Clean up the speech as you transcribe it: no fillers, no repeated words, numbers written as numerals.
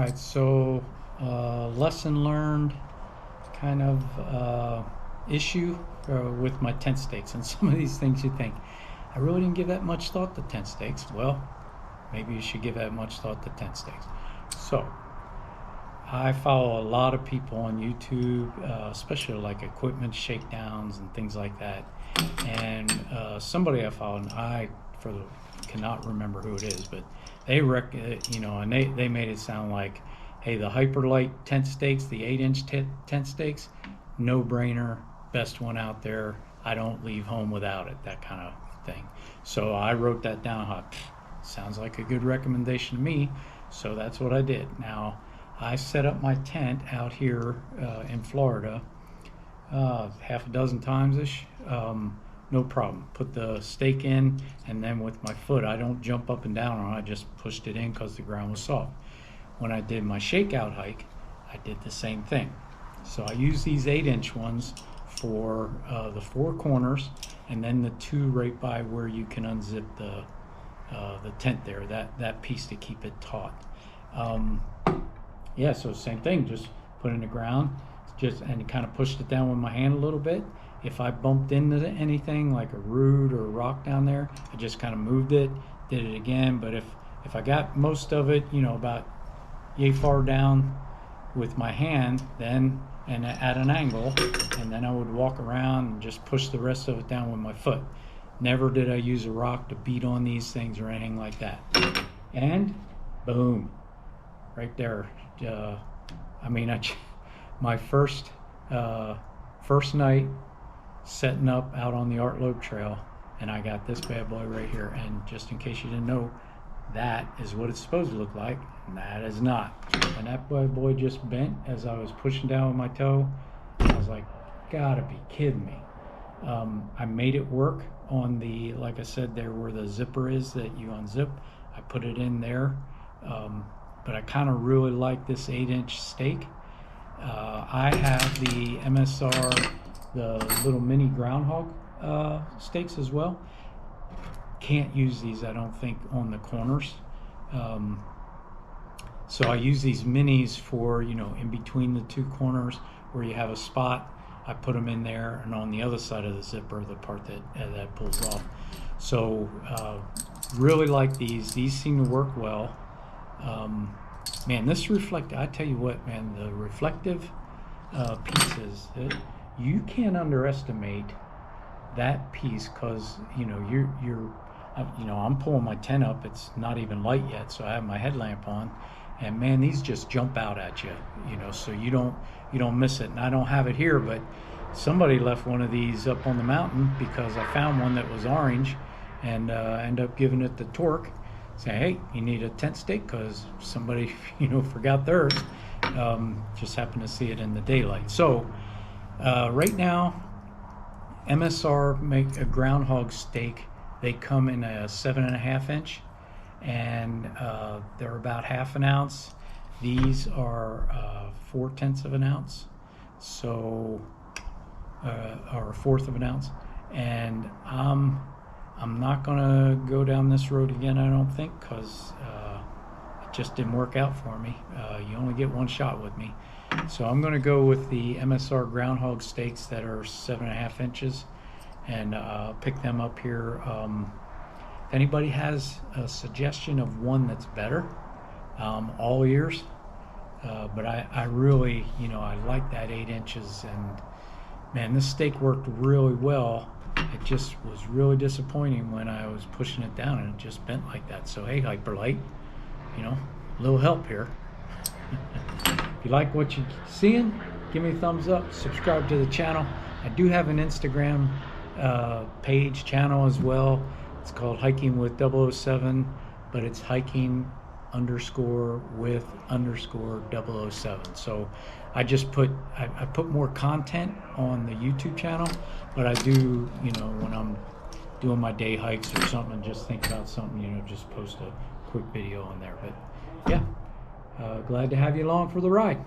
right, so lesson learned kind of issue with my tent stakes, and some of these things you think, I really didn't give that much thought to tent stakes. Well, maybe you should give that much thought to tent stakes. So I follow a lot of people on YouTube, especially like equipment shakedowns and things like that. And somebody I follow, and cannot remember who it is, but they and they made it sound like, hey, the Hyperlite tent stakes, the 8-inch tent stakes, no brainer, best one out there. I don't leave home without it, that kind of thing. So I wrote that down. Sounds like a good recommendation to me. So that's what I did. Now, I set up my tent out here in Florida half a dozen times-ish. No problem. Put the stake in, and then with my foot, I don't jump up and down on it. I just pushed it in because the ground was soft. When I did my shakeout hike, I did the same thing. So I use these 8-inch ones for the 4 corners, and then the 2 right by where you can unzip the tent there, that piece to keep it taut. Yeah, so same thing, just put it in the ground, and kind of pushed it down with my hand a little bit. If I bumped into anything like a root or a rock down there, I just kind of moved it, did it again. But if I got most of it, about yay far down with my hand, then and at an angle, and then I would walk around and just push the rest of it down with my foot. Never did I use a rock to beat on these things or anything like that. And boom, right there. My first night setting up out on the Art Loeb Trail, and I got this bad boy right here. And just in case you didn't know, that is what it's supposed to look like, and that is not. And that bad boy just bent as I was pushing down with my toe. I was like, gotta be kidding me. I made it work on like I said, there where the zipper is that you unzip. I put it in there, but I kind of really like this 8-inch stake. I have the MSR, the little mini groundhog stakes as well. Can't use these, I don't think, on the corners. So I use these minis for, in between the 2 corners where you have a spot. I put them in there, and on the other side of the zipper, the part that pulls off. So really like these. These seem to work well. Man, this I tell you what, man, the reflective pieces, you can't underestimate that piece, because I'm pulling my tent up. It's not even light yet, so I have my headlamp on, and man, these just jump out at you, so you don't miss it. And I don't have it here, but somebody left one of these up on the mountain because I found one that was orange, and ended up giving it the torque, saying, hey, you need a tent stake, because somebody forgot theirs. Just happened to see it in the daylight. So right now, MSR make a groundhog stake. They come in a 7.5 inch, and they're about ½ ounce. These are 4/10 of an ounce, so or 1/4 of an ounce. And I'm not gonna go down this road again, I don't think, because it just didn't work out for me. You only get one shot with me. So I'm gonna go with the MSR groundhog stakes that are 7.5 inches, and pick them up here. If anybody has a suggestion of one that's better, all ears. But I really, I like that 8 inches, and man, this stake worked really well. It just was really disappointing when I was pushing it down and it just bent like that. So hey, Hyperlite, a little help here. If you like what you're seeing, give me a thumbs up, subscribe to the channel. I do have an Instagram page channel as well. It's called Hiking with 007, but it's hiking _with _007. So I just put more content on the YouTube channel, but I do, when I'm doing my day hikes or something, just think about something, just post a quick video on there. But yeah, glad to have you along for the ride.